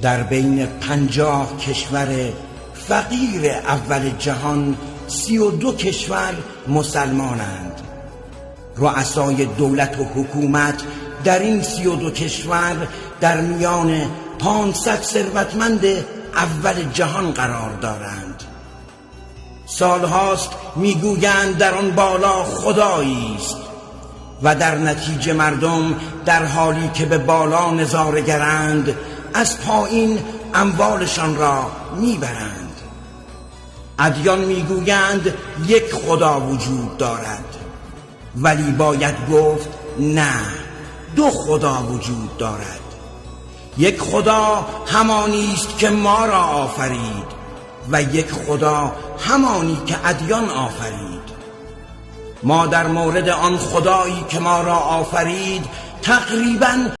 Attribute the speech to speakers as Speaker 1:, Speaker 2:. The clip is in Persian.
Speaker 1: در بین 50 کشور فقیر اول جهان 32 کشور مسلمانند. رؤسای دولت و حکومت در این 32 کشور در میان 500 ثروتمند اول جهان قرار دارند. سالهاست میگویند در آن بالا خدایی است و در نتیجه مردم در حالی که به بالا نظاره‌گرند از پایین اموالشان را میبرند. ادیان میگویند یک خدا وجود دارد، ولی باید گفت نه، 2 خدا وجود دارد. یک خدا همانی است که ما را آفرید و یک خدا همانی که ادیان آفرید. ما در مورد آن خدایی که ما را آفرید تقریباً